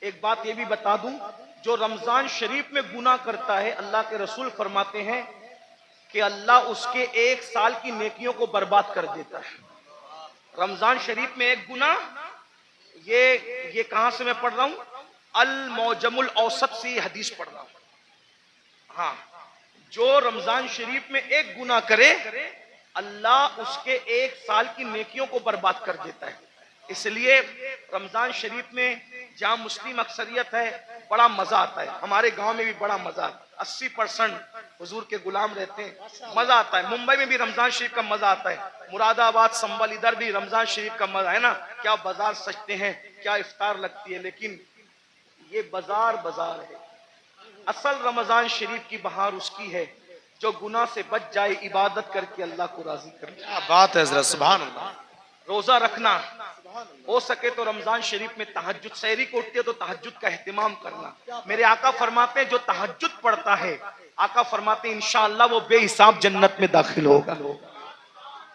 एक बात ये भी बता दूं, जो रमजान शरीफ में गुनाह करता है, अल्लाह के रसूल फरमाते हैं कि अल्लाह उसके 1 साल की नेकियों को बर्बाद कर देता है। रमजान शरीफ में एक गुनाह, ये कहां से मैं पढ़ रहा हूं, अल मौजमुल औसत से हदीस पढ़ रहा हूं। हाँ, जो रमजान शरीफ में एक गुनाह करे, अल्लाह उसके 1 साल की नेकियों को बर्बाद कर देता है। इसलिए रमजान शरीफ में जहां मुस्लिम अक्सरियत है, बड़ा मजा आता है। हमारे गांव में भी बड़ा मजा आता है, 80% हुजूर के गुलाम रहते हैं, मजा आता है। मुंबई में भी रमजान शरीफ का मजा आता है, मुरादाबाद, संबल, इधर भी रमजान शरीफ का मजा है ना। क्या बाजार सजते हैं, क्या इफ्तार लगती है, लेकिन ये बाजार है। असल रमजान शरीफ की बहार उसकी है जो गुनाह से बच जाए, इबादत करके अल्लाह को राजी करे। क्या बात है हज़रत, सुभान अल्लाह। रोजा रखना, हो सके तो रमजान शरीफ में तहज्जुद, सहरी को उठते हो तो तहज्जुद का एहतिमाम करना। मेरे आका फरमाते हैं जो तहज्जुद पढ़ता है, आका फरमाते हैं इंशाअल्लाह वो बेहिसाब जन्नत में दाखिल होगा।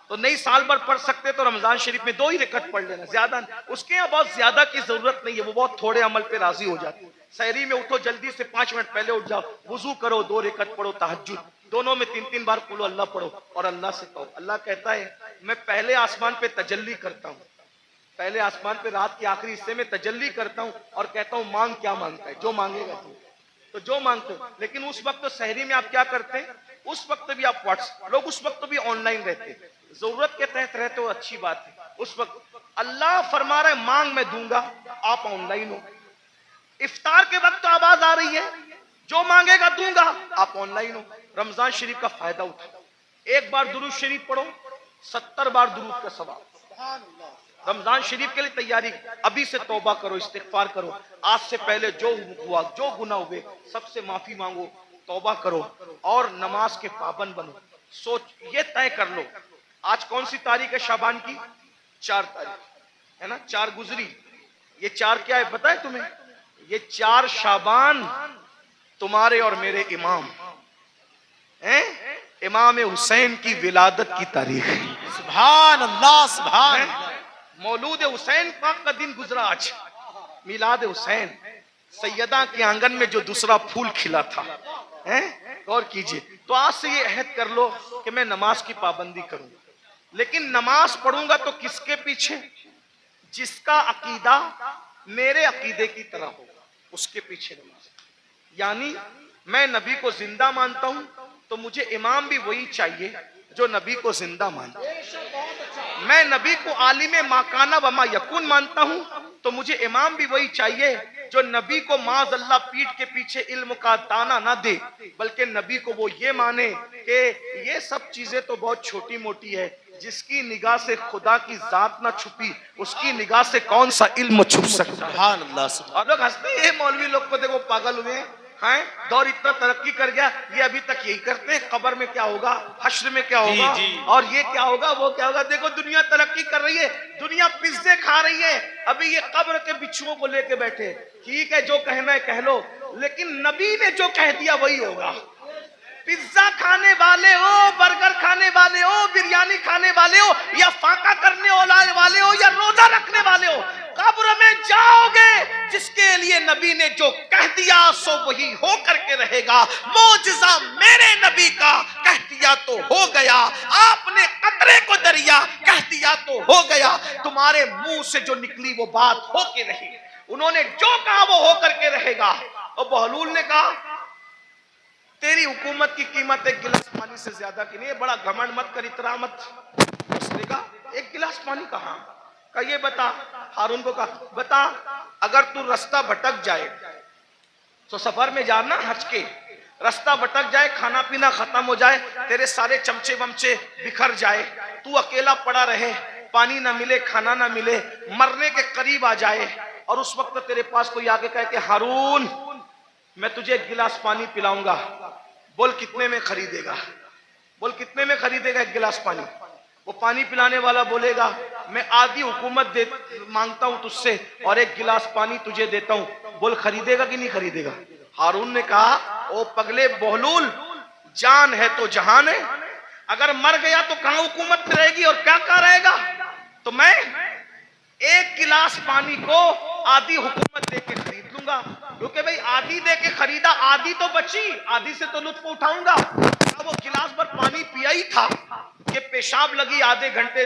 तो नहीं साल भर पढ़ सकते तो रमजान शरीफ में 2 ही रकत पढ़ लेना, ज्यादा उसके यहाँ बहुत ज्यादा की जरूरत नहीं है, वो बहुत थोड़े अमल पे राजी हो जाते हैं। सहरी में उठो, जल्दी से 5 मिनट पहले उठ जाओ, वुजू करो, 2 रकत पढ़ो तहज्जुद, दोनों में 3-3 बार कुल अल्लाह पढ़ो और अल्लाह से कहो। अल्लाह कहता है मैं पहले आसमान पे तजल्ली करता हूँ, पहले आसमान पे रात के आखिरी हिस्से में तजल्ली करता हूँ और कहता हूँ मांग क्या मांगता है, जो मांगेगा तू, तो जो मांगते हो। लेकिन उस वक्त तो सहरी में आप क्या करते हैं, उस वक्त भी आप व्हाट्सएप, लोग उस वक्त भी ऑनलाइन रहते हैं, जरूरत के तहत रहते हो, अच्छी बात है। उस वक्त अल्लाह फरमा रहा है मांग मैं दूंगा, आप ऑनलाइन हो। इफ्तार के वक्त तो आवाज आ रही है जो मांगेगा दूंगा, आप ऑनलाइन हो। रमजान शरीफ का फायदा उठाओ, एक बार दुरूद शरीफ पढ़ो, 70 बार दुरूद का सवाब। रमजान शरीफ के लिए तैयारी अभी से तौबा करो, इस्तिगफार करो। आज से पहले जो हुआ, जो गुनाह हुए, सबसे माफी मांगो, तौबा करो और नमाज के पाबंद बनो। सोच ये तय कर लो, आज कौन सी तारीख है शाबान की, 4 तारीख है ना, 4 गुजरी। ये 4 क्या है पता है तुम्हें, ये 4 शाबान तुम्हारे और मेरे इमाम हैं, इमाम हुसैन की विलादत की तारीख है। सुभान अल्लाह, सुभान अल्लाह। मौलूद हुसैन पाक का दिन गुजरा आज, मिलाद हुसैन, सैयदा के आंगन में जो दूसरा फूल खिला था, हैं, गौर कीजिए। तो आज से ये अहद कर लो कि मैं नमाज की पाबंदी करूंगा, लेकिन नमाज पढ़ूंगा तो किसके पीछे, जिसका अकीदा मेरे अकीदे की तरह होगा, उसके पीछे नमाज। यानी मैं नबी को जिंदा मानता हूं तो मुझे इमाम भी वही चाहिए जो नबी को जिंदा मानता। मैं नबी को आलिम माकाना व मा यकून मानता हूं तो मुझे इमाम भी वही चाहिए जो नबी को माज अल्लाह पीठ के पीछे इल्म का ताना ना दे, बल्कि नबी को वो ये माने कि ये सब चीजें तो बहुत छोटी मोटी है, जिसकी निगाह से खुदा की जात ना छुपी उसकी निगाह से कौन सा इल्म छुप सकता है। सुभान अल्लाह। और लोग हंसते हैं मौलवी लोग को देखो पागल हुए हैं, दौर इतना तरक्की कर गया, ये अभी तक यही करते हैं, कब्र में क्या होगा, हश्र में क्या होगा, और ये क्या होगा, वो क्या होगा। देखो दुनिया तरक्की कर रही है, दुनिया पिज्जे खा रही है, अभी ये कब्र के बिच्छुओं को लेके बैठे। ठीक है जो कहना है कह लो, लेकिन नबी ने जो कह दिया वही होगा। पिज्जा खाने वाले हो, बर्गर खाने वाले हो, बिरयानी खाने वाले हो, या फाका करने वाले हो, या रोजा रखने वाले हो, कब्र में जाओगे जिसके लिए नबी ने जो कह दिया सो वही हो करके रहेगा। मौजिज़ा मेरे नबी का कह दिया तो हो गया, आपने कतरे को दरिया कह दिया तो हो गया, तुम्हारे मुंह से जो निकली वो बात हो के रही। उन्होंने जो कहा वो हो करके रहेगा। और बहलूल ने कहा तेरी हुकूमत की कीमत 1 गिलास पानी से ज्यादा की नहीं है, बड़ा घमंड मत कर, इतना मत। उसने कहा 1 गिलास पानी कहाँ का, ये बता। हारून को कहा बता, अगर तू रास्ता भटक जाए तो सफर में जाना हज के, रास्ता भटक जाए, खाना पीना खत्म हो जाए, तेरे सारे चमचे वमचे बिखर जाए, तू अकेला पड़ा रहे, पानी ना मिले, खाना ना मिले, मरने के करीब आ जाए, और उस वक्त तेरे पास कोई आगे कहे कि हारून मैं तुझे 1 गिलास पानी पिलाऊंगा, बोल कितने में खरीदेगा, बोल कितने में खरीदेगा 1 गिलास पानी। वो पानी पिलाने वाला बोलेगा मैं आधी हुकूमत दे मांगता हूं तुझसे और 1 गिलास पानी तुझे देता हूं, बोल खरीदेगा कि नहीं खरीदेगा। हारून ने कहा ओ पगले बहलूल, जान है तो जहान है, अगर मर गया तो कहां हुकूमत में रहेगी और क्या क्या रहेगा। तो मैं 1 गिलास पानी को आधी हुकूमत दे के खरीद लूंगा। आधी दे के खरीदा, आधी तो बची, आधी से तो लुत्फ उठाऊंगा। वो गिलास भर पानी पिया ही था कि पेशाब लगी आधे घंटे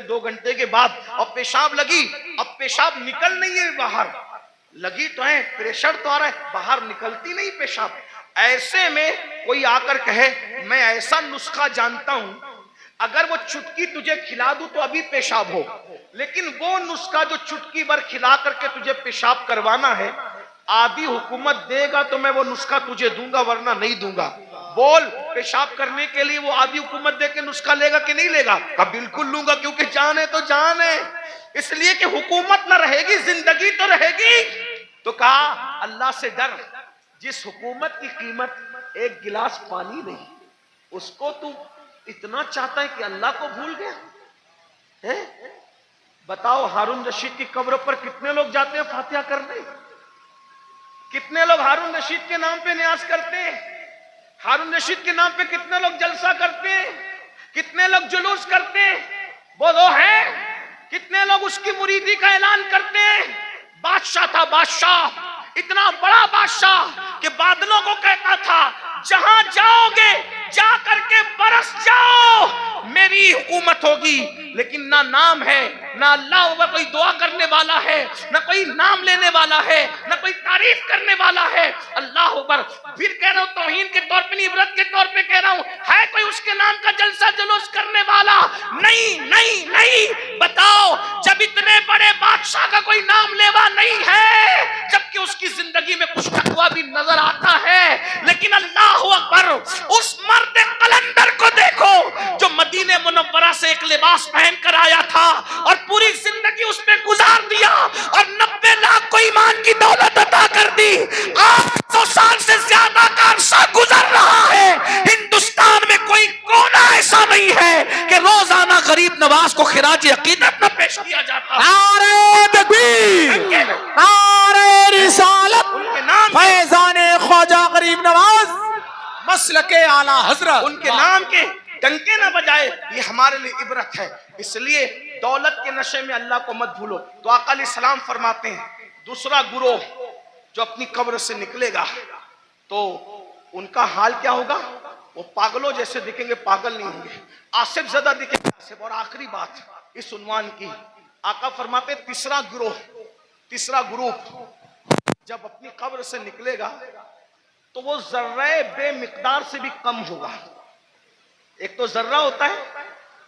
2 घंटे के बाद, और पेशाब लगी, अब पेशाब निकल नहीं है बाहर, लगी तो है, प्रेशर तो आ रहा है, बाहर निकलती नहीं पेशाब। ऐसे में कोई आकर कहे मैं ऐसा नुस्खा जानता हूं, अगर वो चुटकी तुझे खिला दूं तो अभी पेशाब हो, लेकिन वो नुस्खा जो चुटकी भर खिला करके तुझे पेशाब करवाना है, आधी हुकूमत देगा तो मैं वो नुस्खा तुझे दूंगा, वरना नहीं दूंगा। बोल, पेशाब करने के लिए वो आधी हुकूमत दे के नुस्खा लेगा कि नहीं लेगा? कब बिल्कुल लूंगा, क्योंकि जान है तो जान है, इसलिए कि हुकूमत ना रहेगी, जिंदगी तो रहेगी। तो कहा अल्लाह से डर, जिस हुकूमत की कीमत एक गिलास पानी नहीं, उसको तू इतना चाहता है कि अल्लाह को भूल गया है? बताओ, हारून रशीद की कब्र पर कितने लोग जाते हैं फातिहा करने? कितने लोग हारून रशीद के नाम पे न्याज करते हैं? हारून रशीद के नाम पे कितने लोग जलसा करते हैं? कितने लोग जुलूस करते हैं? बोलो है? कितने लोग उसकी मुरीदी का ऐलान करते हैं? बादशाह था, बादशाह, इतना बड़ा बादशाह कि बादलों को कहता था जहां जाओगे जा करके बरस जाओ, मेरी हुकूमत होगी। लेकिन ना नाम है, ना अल्लाह ऊपर कोई दुआ करने वाला है, ना कोई नाम लेने वाला है, ना कोई तारीफ करने वाला है। अल्लाह ऊपर, फिर कह रहा हूं तौहीन के तौर पे नहीं, इबरत के तौर पे कह रहा हूं, है कोई उसके नाम का जलसा जुलूस करने वाला? नहीं नहीं नहीं। बताओ, जब इतने बड़े बादशाह का कोई नाम लेवा नहीं है, जबकि उसकी जिंदगी में कुछ तकवा भी नजर आता है, लेकिन अल्लाह अकबर, उस मर्द कलंदर को देखो जो मदीने मुनव्वरा से एक लिबास पहन कर आया था और पूरी जिंदगी उस पे गुजार दिया और 90 लाख को ईमान की दौलत अता कर दी। 800 साल से ज्यादा का अरसा गुजर रहा है, हिंदुस्तान में कोई कोना ऐसा नहीं है कि रोजाना गरीब नवाज को खिराज अकीदत न पेश किया जाता। नारे तकबीर, नारे रिसालत, उनके नाम फैजाने ख्वाजा गरीब नवाज मसलके आला हजरत, उनके नाम के डंके ना बजाए, ये हमारे लिए इबरत है। इसलिए दौलत के नशे में अल्लाह को मत भूलो। तो आका अलैहिस्सलाम फरमाते हैं, दूसरा गुरोह जो अपनी कब्र से निकलेगा तो उनका हाल क्या होगा? वो पागलों जैसे दिखेंगे, पागल नहीं होंगे, आसिफ ज़दा दिखेंगे, आसिफ। और आखिरी बात इस उन्वान की, आका फरमाते तीसरा ग्रुप जब अपनी कब्र से निकलेगा तो वो जर्रे बेमिकदार से भी कम होगा। एक तो जर्रा होता है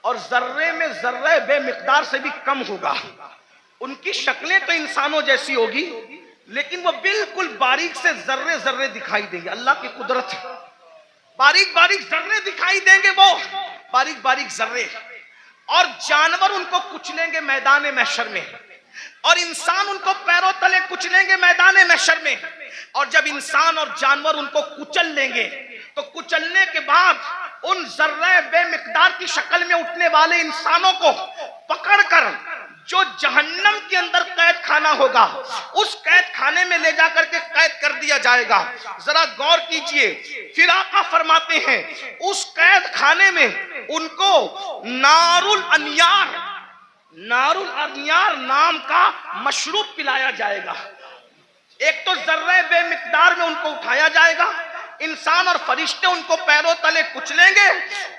और जर्रे में जर्रे बेमिकदार से भी कम होगा। उनकी शक्लें तो इंसानों जैसी होगी, लेकिन वो बिल्कुल बारीक से जर्रे जर्रे दिखाई देंगे। अल्लाह की कुदरत है, बारीक बारीक जर्रे दिखाई देंगे, वो बारीक बारीक जर्रे। और जानवर उनको कुचलेंगे मैदान महशर में, और इंसान उनको पैरों तले कुचलेंगे मैदान महशर में। और जब इंसान और जानवर उनको कुचल लेंगे तो कुचलने के बाद उन जर्रे बेमिकदार की शक्ल में उठने वाले इंसानों को पकड़कर जो जहन्नम के अंदर कैद खाना होगा, उस कैद खाने में ले जाकर के कैद कर दिया जाएगा। जरा गौर कीजिए, फिर आका फरमाते हैं उस कैद खाने में उनको नारुल अनियार नाम का मशरूब पिलाया जाएगा। एक तो जर्रे बेमिकदार में उनको उठाया जाएगा, इंसान और फरिश्ते उनको पैरों तले कुचलेंगे,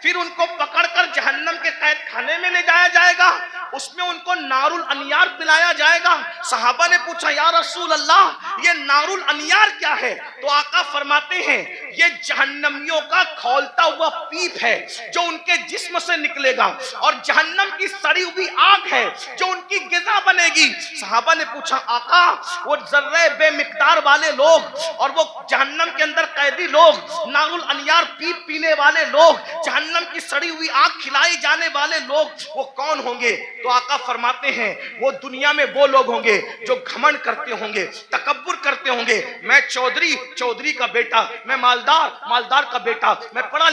फिर उनको पकड़कर जहन्नम के कैद खाने में ले जाया जाएगा, उसमें उनको नारुल अनियार पिलाया जाएगा। सहाबा ने पूछा, या रसूल अल्लाह, ये नारुल अनियार क्या है? तो आका फरमाते हैं ये जहन्नमियों का खौलता हुआ पीप है जो उनके जिस्म से निकलेगा, और जहन्नम की सड़ी हुई आग है जो उनकी गिज़ा बनेगी। सहाबा ने पूछा, आका, वो जर्रे बेमिकदार वाले लोग और वो जहन्नम के अंदर कैदी लोग, नारुल अनियार पीप पीने वाले लोग, जहन्नम की सड़ी हुई आग खिलाई जाने वाले लोग, वो कौन होंगे? तो आका फरमाते हैं वो दुनिया में वो लोग होंगे जो घमंड करते होंगे, तकब्बुर करते होंगे। मैं चौधरी का बेटा, मैं मालदार का बेटा, मैं पढ़ा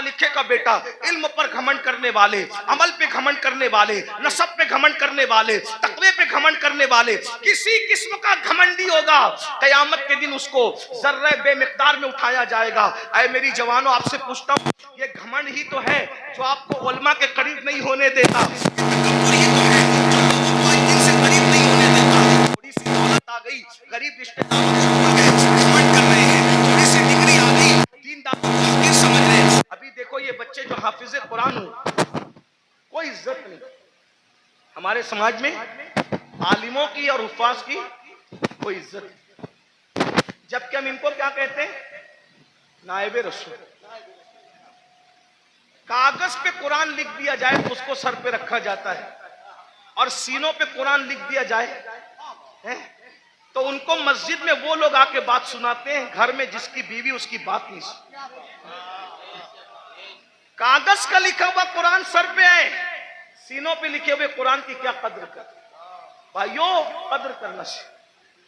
लिखे का बेटा। इल्म पर घमंड करने वाले, अमल पे घमंड करने वाले, नसब पे घमंड करने वाले, तकवे पे घमंड करने वाले, किसी किस्म का घमंडी होगा, कयामत के दिन उसको जर्रे बेमिकदार में उठाया जाएगा। ऐ मेरी जवानों, आपसे पूछता हूँ, ये घमंड ही तो है जो आपको उलमा के करीब नहीं होने देता, थोड़ी सी दौलत आ गई, गरीब रिश्तेदार कर रहे हैं, थोड़ी सी डिग्री आ गई, दीनदार समझ रहे हैं। अभी देखो ये बच्चे जो हाफिज कुरान हो, कोई इज्जत नहीं हमारे समाज में, आलिमों की और हुफ्फाज की कोई इज्जत नहीं। जबकि हम इनको क्या कहते हैं? नायबे रसूल। कागज पे कुरान लिख दिया जाए तो उसको सर पे रखा जाता है, और सीनों पे कुरान लिख दिया जाए है? तो उनको मस्जिद में वो लोग आके बात सुनाते हैं, घर में जिसकी बीवी उसकी बात नहीं सुनती। कागज का लिखा हुआ कुरान सर पे है, सीनों पे लिखे हुए कुरान की क्या कद्र कर? भाइयों, कद्र करना चाहिए।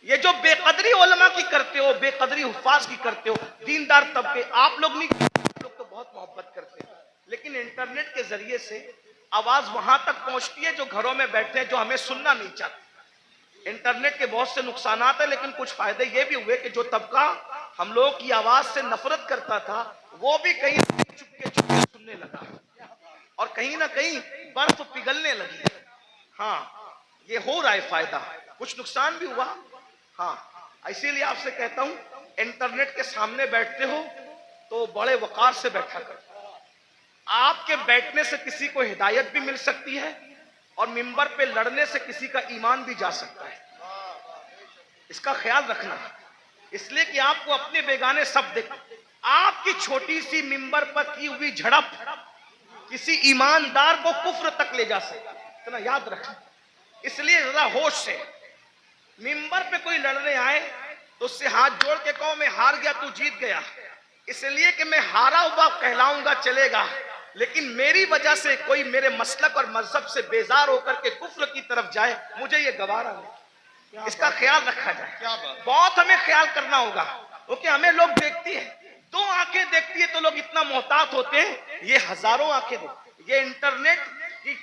ये जो बेकदरी उलमा की करते हो, बेकदरी हुफ्फाज की करते हो, दीनदार तबके आप लोग नहीं, आप लोग तो बहुत मोहब्बत करते हैं, लेकिन इंटरनेट के जरिए से आवाज वहां तक पहुंचती है जो घरों में बैठे हैं, जो हमें सुनना नहीं चाहते। इंटरनेट के बहुत से नुकसान है, लेकिन कुछ फायदे ये भी हुए कि जो तबका हम लोगों की आवाज से नफरत करता था, वो भी कहीं चुपके चुपके सुनने लगा, और कहीं ना कहीं बर्फ पिघलने लगी। हाँ, ये हो रहा है फायदा, कुछ नुकसान भी हुआ। हाँ, इसीलिए आपसे कहता हूं, इंटरनेट के सामने बैठते हो तो बड़े वकार से बैठा करो। आपके बैठने से किसी को हिदायत भी मिल सकती है, और मिंबर पे लड़ने से किसी का ईमान भी जा सकता है। इसका ख्याल रखना, इसलिए कि आपको अपने बेगाने सब देख, आपकी छोटी सी मिंबर पर की हुई झड़प किसी ईमानदार को कुफ्र तक ले जा सकता है, इतना याद रखना। इसलिए जरा होश से, मिंबर पे कोई लड़ने आए तो उससे हाथ जोड़ के कहो मैं हार गया, तू जीत गया। इसलिए कि मैं हारा हुआ कहलाऊंगा चलेगा, लेकिन मेरी वजह से कोई मेरे मसलक और मजहब से बेजार होकर के कुफ्र की तरफ जाए, मुझे ये गवारा नहीं। इसका ख्याल रखा जाए, बहुत हमें ख्याल करना होगा, क्योंकि हमें लोग देखती है, दो आंखें देखती है तो लोग इतना मोहतात होते हैं, ये हजारों आंखें देखती। ये इंटरनेट की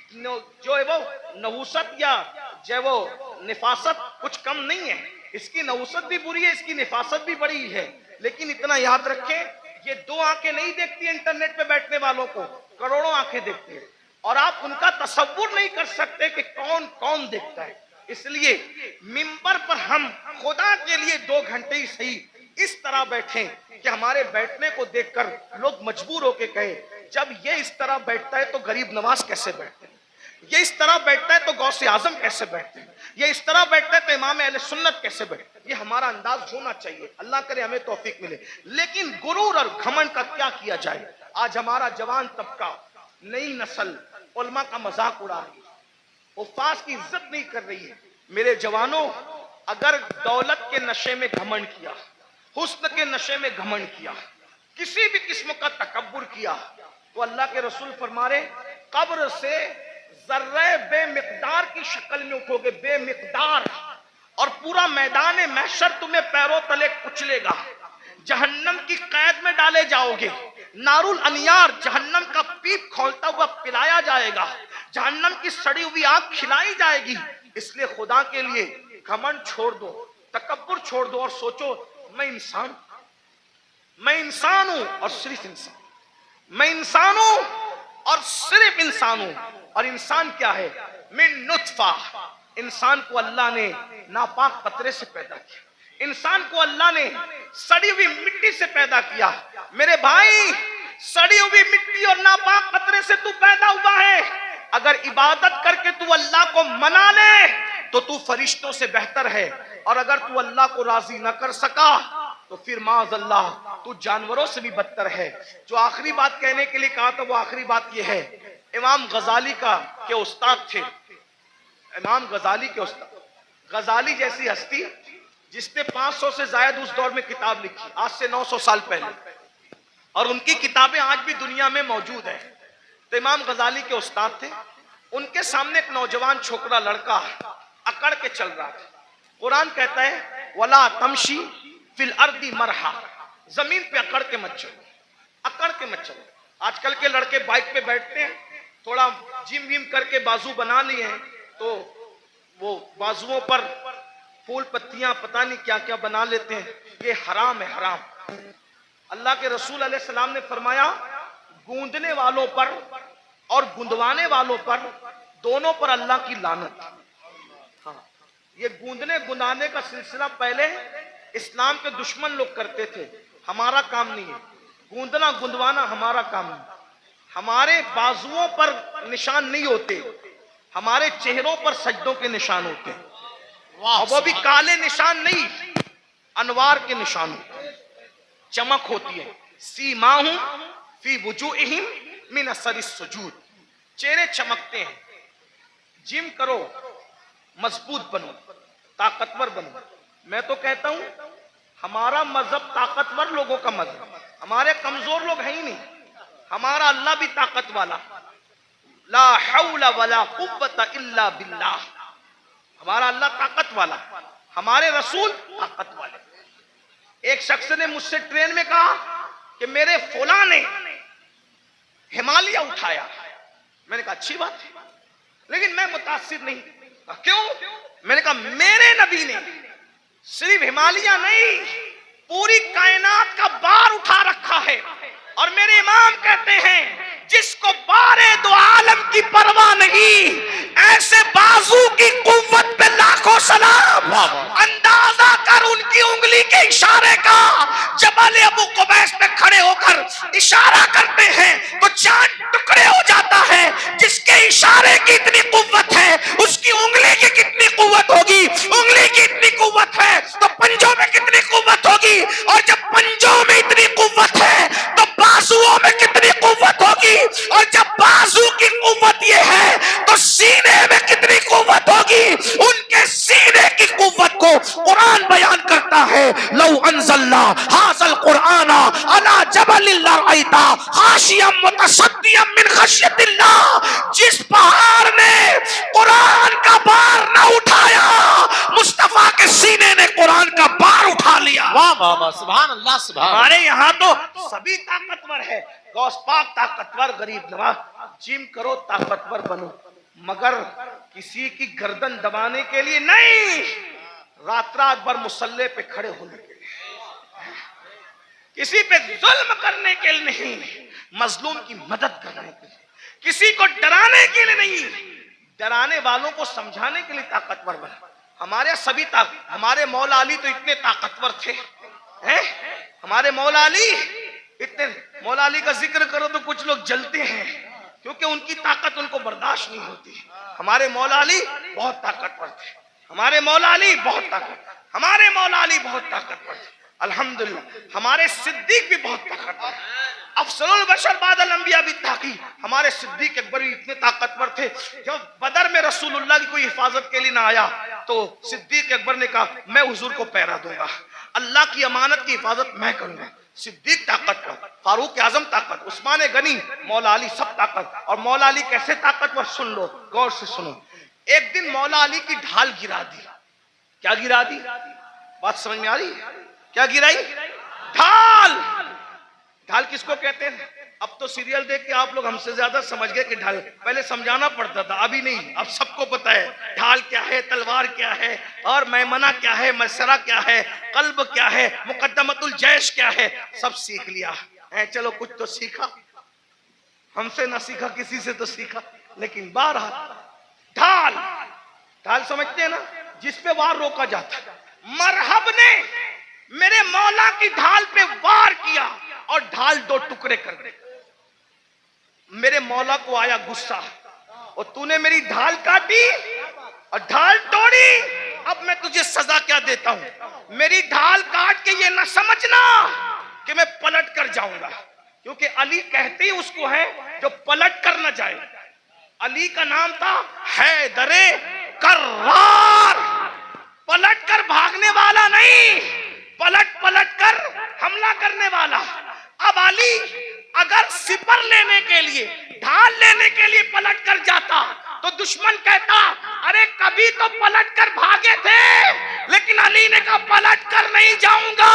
जो है वो नहुसत या जो वो निफासत कुछ कम नहीं है, इसकी नहुसत भी बुरी है, इसकी निफासत भी बड़ी है, लेकिन इतना याद रखें, ये दो आंखें नहीं देखती इंटरनेट पे बैठने वालों को, करोड़ों आंखें देखती है, और आप उनका तसव्वुर नहीं कर सकते कि कौन कौन देखता है। इसलिए मिंबर पर हम खुदा के लिए 2 घंटे ही सही इस तरह बैठें कि हमारे बैठने को देखकर लोग मजबूर होके कहे, जब ये इस तरह बैठता है तो गरीब नवाज कैसे बैठते हैं, ये इस तरह बैठता है तो गौसे आजम कैसे बैठते हैं, ये इस तरह बैठता है तो इमाम अहले सुन्नत कैसे बैठते हैं। ये हमारा अंदाज होना चाहिए, अल्लाह करे हमें तौफीक मिले। लेकिन गुरूर और घमंड का क्या किया जाए? आज हमारा जवान तबका, नई नस्ल उलमा का मजाक उड़ा रही है, हुफ्फाज की इज्जत नहीं कर रही है। मेरे जवानों, अगर दौलत के नशे में घमंड किया, हुस्न के नशे में घमंड किया, किसी भी किस्म का तकब्बुर किया, तो अल्लाह के रसूल फरमा रहे, कब्र से जर्रे बेमिकदार की शक्ल में उठोगे, बेमिकदार, और पूरा मैदान महशर तुम्हें पैरों तले कुचलेगा, जहन्नम की कैद में डाले जाओगे, नारुल अनियार जहन्नम का पीप खोलता हुआ पिलाया जाएगा, जहन्नम की सड़ी हुई आग खिलाई जाएगी। इसलिए खुदा के लिए घमंड छोड़ दो, तकब्बुर छोड़ दो, और सोचो मैं इंसान हूं और सिर्फ इंसान, मैं इंसान हूं और सिर्फ इंसान हूं। और इंसान क्या है? मिन नुत्फा, इंसान को अल्लाह ने नापाक कतरे से पैदा किया, इंसान को अल्लाह ने सड़ी हुई मिट्टी से पैदा किया। मेरे भाई, सड़ी हुई मिट्टी और नापाक कतरे से तू पैदा हुआ है। अगर इबादत करके तू अल्लाह को मना ले तो तू फरिश्तों से बेहतर है, और अगर तू अल्लाह को राजी न कर सका तो फिर माज़अल्लाह तू जानवरों से भी बदतर है। जो आखिरी बात कहने के लिए कहा था, वो आखिरी बात यह है, इमाम गजाली के उस्ताद थे, इमाम गजाली के उस्ताद, गजाली जैसी हस्ती जिसने 500 से ज्यादा उस दौर में किताब लिखी, आज से 900 साल पहले, और उनकी किताबें आज भी दुनिया में मौजूद है। तो इमाम गजाली के उस्ताद थे, उनके सामने एक नौजवान छोकरा लड़का अकड़ के चल रहा था। कुरान कहता है, वला तमशी फिल अर्दी मरहा, जमीन पे अकड़ के मत चलो, अकड़ के मत चलो। आजकल के लड़के बाइक पे बैठते हैं, थोड़ा जिम विम करके बाजू बना लिए हैं, तो वो बाजुओं पर फूल पत्तियां पता नहीं क्या क्या बना लेते हैं। ये हराम है, हराम। अल्लाह के रसूल अलैहि सलाम ने फरमाया, गूंदने वालों पर और गुंदवाने वालों पर, दोनों पर अल्लाह की लानत। हाँ, ये गूंदने गुनाने का सिलसिला पहले इस्लाम के दुश्मन लोग करते थे, हमारा काम नहीं है। गूंदना गुंदवाना हमारा काम नहीं। हमारे बाजुओं पर निशान नहीं होते, हमारे चेहरों पर सजदों के निशान होते हैं, और वो भी काले निशान नहीं, अनवार के निशान होते हैं, चमक होती है। सीमाहुम फी वुजूहिम मिन असरिस सुजूद, चेहरे चमकते हैं। जिम करो, मजबूत बनो, ताकतवर बनो। मैं तो कहता हूं हमारा मजहब ताकतवर लोगों का मजहब, हमारे कमजोर लोग हैं ही नहीं। हमारा अल्लाह भी ताकत वाला, ला हौला वला कुव्वता इल्ला बिल्लाह, हमारा अल्लाह ताकत वाला, हमारे रसूल ताकत वाले। एक शख्स ने मुझसे ट्रेन में कहा कि मेरे फौला ने हिमालय उठाया। मैंने कहा अच्छी बात है, लेकिन मैं मुतासिर नहीं। क्यों? मैंने कहा मेरे नबी ने सिर्फ हिमालय नहीं, पूरी कायनात का बार उठा रखा है। और मेरे इमाम कहते हैं जिसको बारे दो आलम की परवाह नहीं, ऐसे बाजू की कुव्वत पे लाखों सलाम। अंदाजा कर उनकी उंगली के इशारे का, जबल अबू कुबैस पे खड़े होकर इशारा करते हैं तो चांद टुकड़े हो जाता है। जिसके इशारे की इतनी कुव्वत है, उसकी उंगली की कितनी कुव्वत होगी? उंगली की इतनी कुव्वत है तो पंजों में कितनी कुव्वत होगी? और जब पंजों में इतनी कुव्वत है तो बाजुओं में कितनी कुव्वत होगी? और जब बाजू की कुव्वत ये है तो सीने में कितनी कुव्वत होगी? उनके सीने की कुव्वत को कुरान बयान करता है, लौ अंज़लना हाज़ल कुरआना अला जबलिन लरअयता खाशियम मुतसद्दियम मिन खश्यतिल्लाह। जिस पहाड़ ने कुरान का बार न उठाया, मुस्तफा के सीने ने कुरान का बार उठा लिया। वाह वाह वाह, सुभान अल्लाह सुभान। हमारे यहाँ तो सभी ताकतवर है, गौस पाक ताकतवर, गरीब नवाज। जिम करो, ताकतवर बनो, मगर किसी की गर्दन दबाने के लिए नहीं, रात रात भर मुसल्ले पे खड़े होने के लिए, किसी पे जुल्म करने के लिए नहीं, मजलूम की मदद करने के लिए, किसी को डराने के लिए नहीं, डराने वालों को समझाने के लिए ताकतवर बना। हमारे सभी हमारे मौला अली तो इतने ताकतवर थे, हैं? हमारे मौला अली इतने, मौला अली का जिक्र करो तो कुछ लोग जलते हैं, क्योंकि उनकी ताकत उनको बर्दाश्त नहीं होती। हमारे मौला अली बहुत ताकतवर थे, हमारे मौला अली बहुत ताकतवर, हमारे मौला अली बहुत ताकतवर थे। अल्हम्दुलिल्लाह हमारे सिद्दीक भी बहुत ताकतवर, अफसरुल बशर बादल अंबिया भी ताकी। हमारे सिद्दीक अकबर भी इतने ताकतवर थे, जब बदर में रसूलुल्लाह की कोई हिफाजत के लिए ना आया तो सिद्दीक अकबर ने कहा मैं हुजूर को पहरा दूंगा, अल्लाह की अमानत की हिफाजत मैं करूंगा। सिद्दीक ताकतवर, फारूक आजम ताकत, उस्मान गनी, मौला अली सब ताकत। और मौला अली कैसे ताकतवर, सुन लो, गौर से सुनो। एक दिन मौला अली की ढाल गिरा दी। क्या गिरा दी? बात समझ में आ रही? क्या गिराई? ढाल। ढाल किसको कहते हैं? अब तो सीरियल देख के आप लोग हमसे ज्यादा समझ गए कि ढाल, पहले समझाना पड़ता था, अभी नहीं, अब सबको पता है ढाल क्या है, तलवार क्या है, और मैमना क्या है, मसरा क्या है, कल्ब क्या है, मुकद्दमतुल जैश क्या है, सब सीख लिया है। चलो कुछ तो सीखा, हमसे ना सीखा, किसी से तो सीखा, लेकिन बारह ढाल, ढाल समझते हैं ना, जिसपे वार रोका जाता। मरहब ने मेरे मौला की ढाल पे वार किया और ढाल दो टुकड़े कर दी। मेरे मौला को आया गुस्सा, और तूने मेरी ढाल काटी और ढाल तोड़ी, अब मैं तुझे सजा क्या देता हूं? मेरी ढाल काट के ये ना समझना कि मैं पलट कर जाऊंगा, क्योंकि अली कहते ही उसको है जो पलट कर न जाए। अली का नाम था हैदरे कर्रार, पलट कर भागने वाला नहीं, पलट पलट कर हमला करने वाला। अब अली अगर सिपर लेने के लिए, ढाल लेने के लिए पलट कर जाता तो दुश्मन कहता अरे कभी तो पलट कर भागे थे, लेकिन अली ने कहा पलट कर नहीं जाऊंगा,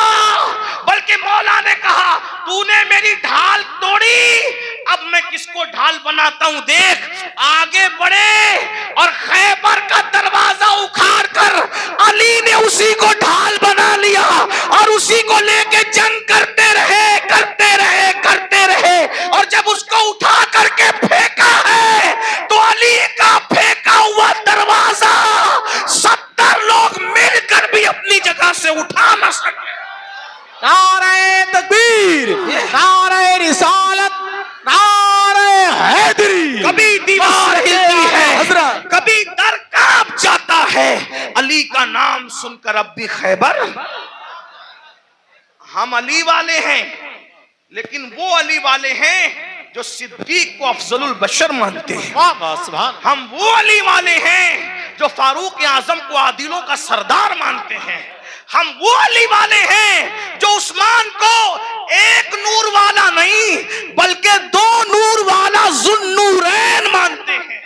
बल्कि मौला ने कहा तूने मेरी ढाल तोड़ी, अब मैं किसको ढाल बनाता हूं देख। आगे बढ़े और खैबर का दरवाजा उखाड़ कर अली ने उसी को ढाल बना लिया और उसी को लेके जंग करते रहे, करते रहे, करते रहे। और जब उसको उठा करके फेंका है तो अली का फेंका हुआ दरवाजा 70 लोग नारे तकबीर, नारे रिसालत, नारे हैदरी। कभी दीवार हिलती है, हजरत कभी दर कांप जाता है, अली का नाम सुनकर अब भी खैबर। हम अली वाले हैं, लेकिन वो अली वाले हैं जो सिद्दीक को अफजलुल बशर मानते हैं। हम वो अली वाले हैं जो फारूक आजम को आदिलों का सरदार मानते हैं। हम वो अली वाले हैं जो उस्मान को एक नूर वाला नहीं बल्कि दो नूर वाला जुन्नूरैन मानते हैं।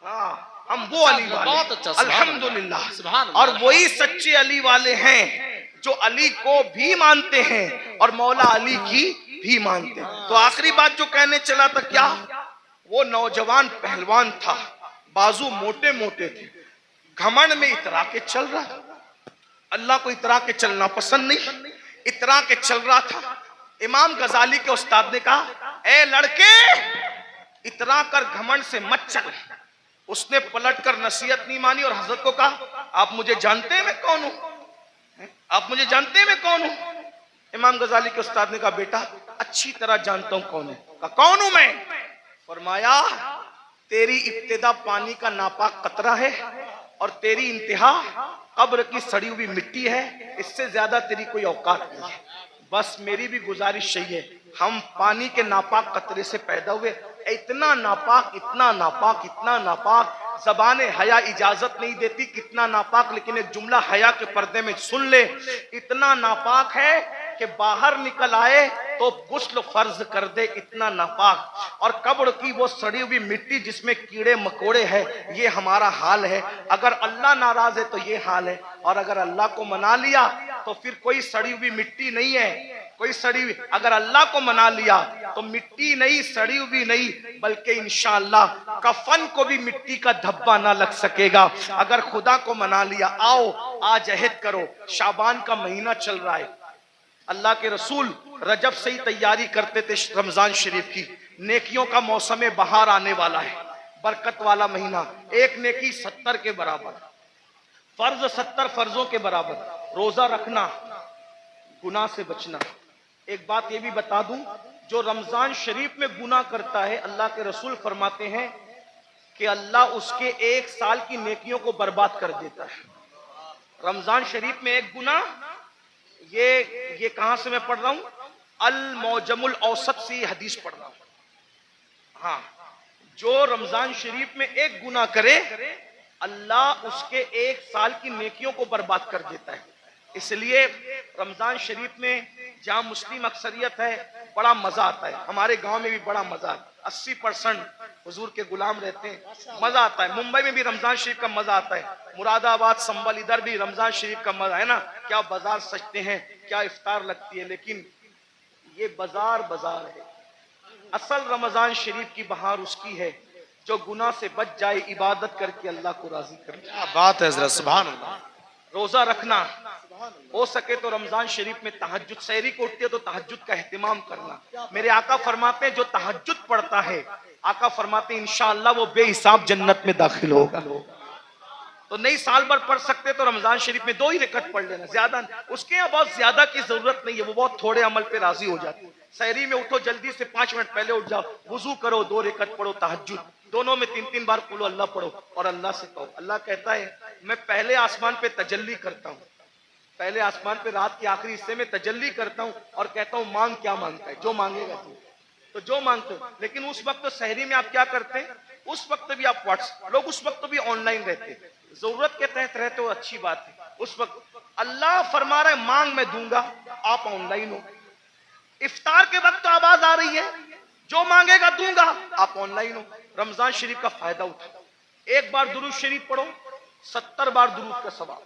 हाँ, हम वो अली वाले, बहुत अच्छा, अल्हम्दुलिल्लाह। और वही सच्चे अली वाले हैं जो अली को भी मानते हैं और मौला अली की भी मानते हैं। तो आखिरी बात जो कहने चला था, क्या वो नौजवान पहलवान था, बाजू मोटे मोटे थे, घमंड में इतरा के चल रहा था। अल्लाह को इतरा के चलना पसंद नहीं, इतरा के चल रहा था। इमाम गजाली के उस्ताद ने कहा, ए लड़के, इतरा कर घमंड से मत चल। उसने पलट कर नसीहत नहीं मानी और हजरत को कहा, आप मुझे जानते हैं मैं कौन हूं? आप मुझे जानते हैं मैं कौन हूं? इमाम गजाली के उस्ताद ने कहा, बेटा अच्छी तरह जानता हूं कौन है। कहा, कौन हूं मैं? फरमाया, तेरी इब्तिदा पानी का नापाक कतरा है और तेरी इंतहा कब्र की सड़ी हुई मिट्टी है। इससे ज्यादा तेरी कोई औकात नहीं है। बस मेरी भी गुजारिश यही है, हम पानी के नापाक कतरे से पैदा हुए, इतना नापाक, इतना नापाक, इतना नापाक, ज़बाने हया इजाजत नहीं देती कितना नापाक, लेकिन एक जुमला हया के पर्दे में सुन ले, इतना नापाक है कि बाहर निकल आए तो गुस्ल फर्ज कर दे, इतना नापाक। और कब्र की वो सड़ी हुई मिट्टी जिसमें कीड़े मकोड़े हैं, ये हमारा हाल है। अगर अल्लाह नाराज है तो ये हाल है, और अगर अल्लाह को मना लिया तो फिर कोई सड़ी हुई मिट्टी नहीं है, कोई सड़ी हुई। अगर अल्लाह को मना लिया तो मिट्टी नहीं, सड़ी हुई नहीं, बल्कि इंशाअल्लाह कफन को भी मिट्टी का धब्बा ना लग सकेगा। अगर खुदा को मना लिया, आओ आज अहद करो, शाबान का महीना चल रहा है। अल्लाह के रसूल रजब से ही तैयारी करते थे रमजान शरीफ की। नेकियों का मौसम बहार आने वाला है, बरकत वाला महीना। एक नेकी 70 के बराबर, फर्ज 70 फर्जों के बराबर। रोजा रखना, गुनाह से बचना। एक बात ये भी बता दूं, जो रमजान शरीफ में गुनाह करता है, अल्लाह के रसूल फरमाते हैं कि अल्लाह उसके 1 साल की नेकियों को बर्बाद कर देता है। रमजान शरीफ में एक गुनाह, ये कहां से मैं पढ़ रहा हूं, अल मौजमुल औसत से हदीस पढ़ रहा हूं। हाँ, जो रमजान शरीफ में एक गुनाह करे, अल्लाह उसके 1 साल की नेकियों को बर्बाद कर देता है। इसलिए रमजान शरीफ में जहां मुस्लिम अक्सरियत है, बड़ा मजा आता है। हमारे गांव में भी बड़ा मजा आता है, 80% हुजूर के गुलाम रहते हैं, मजा आता है। मुंबई में भी रमजान शरीफ का मजा आता है, मुरादाबाद, संबल, इधर भी रमजान शरीफ का मजा है ना। क्या बाजार सजते हैं, क्या इफ्तार लगती है, लेकिन ये बाजार है। असल रमजान शरीफ की बहार उसकी है जो गुनाह से बच जाए, इबादत करके अल्लाह को राजी करे। क्या बात है हज़रत, सुभान अल्लाह। रोजा रखना, हो सके तो रमजान शरीफ में तहज्जुद, सहरी को उठते तो तहज्जुद का एहतिमाम करना। मेरे आका फरमाते हैं, जो तहज्जुद पढ़ता है, आका फरमाते हैं इंशाअल्लाह वो बेहिसाब जन्नत में दाखिल होगा। तो नहीं साल भर पढ़ सकते तो रमजान शरीफ में 2 ही रकत पढ़ लेना, ज्यादा उसके यहाँ बहुत ज्यादा की जरूरत नहीं है, वो बहुत थोड़े अमल पे राजी हो जाते। सहरी में उठो, जल्दी से 5 मिनट पहले उठ जाओ, वुजू करो, 2 रकत पढ़ो तहज्जुद, दोनों में 3-3 बार कुल अल्लाह पढ़ो और अल्लाह से कहो। अल्लाह कहता है, मैं पहले आसमान पे तजल्ली करता हूँ, पहले आसमान पे रात के आखिरी हिस्से में तजल्ली करता हूँ और कहता हूँ मांग क्या मांगता है, जो मांगेगा तू, तो जो मांगते हो। लेकिन उस वक्त तो सहरी में आप क्या करते हैं, उस वक्त भी आप व्हाट्सएप, लोग उस वक्त भी ऑनलाइन रहते हैं, जरूरत के तहत रहते हो, अच्छी बात है। उस वक्त अल्लाह फरमा रहा है मांग मैं दूंगा, आप ऑनलाइन हो। इफ्तार के वक्त तो आवाज आ रही है, जो मांगेगा दूंगा, आप ऑनलाइन हो। रमजान शरीफ का फायदा उठाओ, एक बार दुरूद शरीफ पढ़ो, 70 बार दुरूद का सवाब।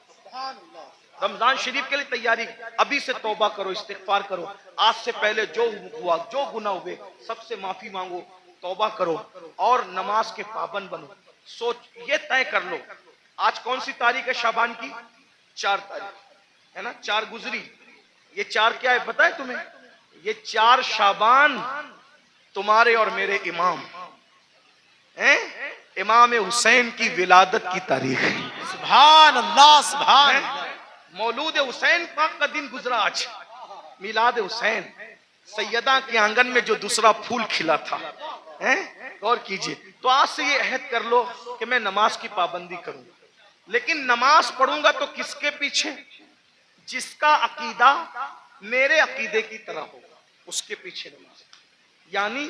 रमजान शरीफ के लिए तैयारी, अभी से तौबा करो, इस्तिगफार करो। आज से पहले जो हुआ, जो गुनाह हुए, सबसे माफी मांगो, तौबा करो और नमाज के पाबंद बनो। सोच ये तय कर लो, आज कौन सी तारीख है शाबान की? 4 तारीख है ना, 4 गुजरी। ये 4 क्या है पता है तुम्हें? ये 4 शाबान तुम्हारे और मेरे इमाम हैं, इमाम हुसैन की विलादत की तारीख है। सुभान अल्लाह, सुभान। मौलूद हुसैन पाक का दिन गुजरा आज, मिलाद हुसैन, सैयदा के आंगन में जो दूसरा फूल खिला था, हैं? गौर कीजिए। तो आज से ये अहद कर लो कि मैं नमाज की पाबंदी करूंगा, लेकिन नमाज पढ़ूंगा तो किसके पीछे? जिसका अकीदा मेरे अकीदे की तरह होगा उसके पीछे नमाज। यानी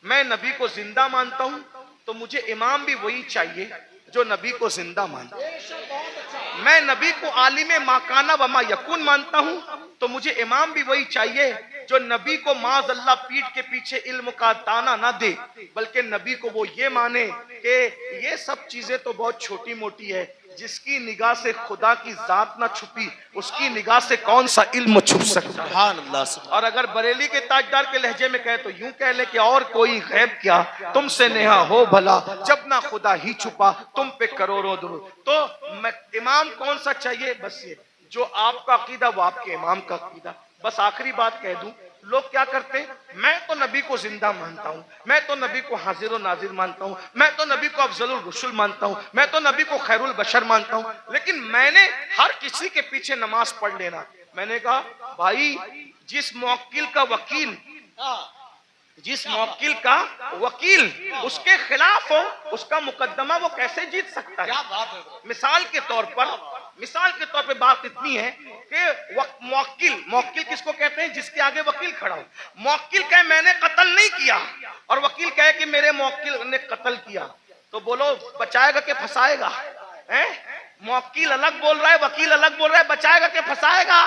मैं नबी को जिंदा मानता हूं तो मुझे इमाम भी वही चाहिए जो नबी को जिंदा मानता है। मैं नबी को आलिम माकाना व मा यकून मानता हूं तो मुझे इमाम भी वही चाहिए जो नबी को माज अल्लाह पीठ के पीछे इल्म का ताना ना दे, बल्कि नबी को वो ये माने कि ये सब चीजें तो बहुत छोटी मोटी है, जिसकी निगाह से खुदा की जात ना छुपी उसकी निगाह से कौन सा इल्म छुप सकता है। और अगर बरेली के ताजदार के लहजे में कहे तो यूं कह ले कि और कोई गैब क्या तुमसे नेहा हो भला, जब ना खुदा ही छुपा तुम पे करोड़ों दुरूद। तो इमाम कौन सा चाहिए? बस ये जो आपका अकीदा वो आपके इमाम का अकीदा। बस आखिरी बात कह दूं, लोग क्या करते हैं, मैं तो नबी को जिंदा मानता हूं, मैं तो नबी को हाजिर और नाजिर मानता हूं, मैं तो नबी को अफजलुल रसूल मानता हूं, मैं तो नबी को खैरुल बशर मानता हूं, लेकिन मैंने हर किसी के पीछे नमाज पढ़ लेना। मैंने कहा भाई, जिस मुवक्किल का वकील उसके खिलाफ हो उसका मुकदमा वो कैसे जीत सकता है? मिसाल के तौर पे बात इतनी है कि मुवक्किल किसको कहते हैं? जिसके आगे वकील खड़ा हो। मुवक्किल कहे मैंने कत्ल नहीं किया और वकील कहे कि मेरे मुवक्किल ने कत्ल किया, तो बोलो बचाएगा कि फंसाएगा? मुवक्किल अलग बोल रहा है, वकील अलग बोल रहा है, बचाएगा कि फंसाएगा?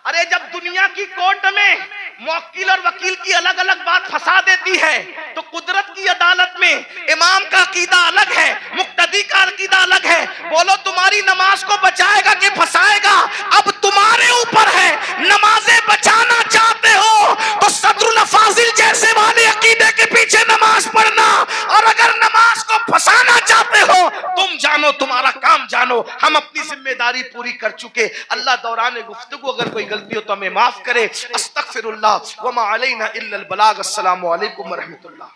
अरे जब दुनिया की कोर्ट में मुवक्किल और वकील की अलग अलग बात फंसा देती है तो कुदरत की अदालत में इमाम का अकीदा अलग है, मुक्तदी का अकीदा अलग है। बोलो तुम्हारी नमाज को बचाएगा कि फंसाएगा? अब तुम्हारे ऊपर है। नमाजें बचाना चाहते हो तो सदरुल फाजिल जैसे वाले अकीदे के पीछे नमाज पढ़ना, और अगर नमाज को फंसाना चाहते हो तुम जानो, तुम्हारा काम जानो। हम अपनी जिम्मेदारी पूरी कर चुके। अल्लाह दौरान गुफ्तगू अगर कोई गलती हो तो हमें माफ करे। अस्तगफिरुल्लाह व मा अलैना इल्लल बलाग। अस्सलामु अलैकुम व रहमतुल्लाह।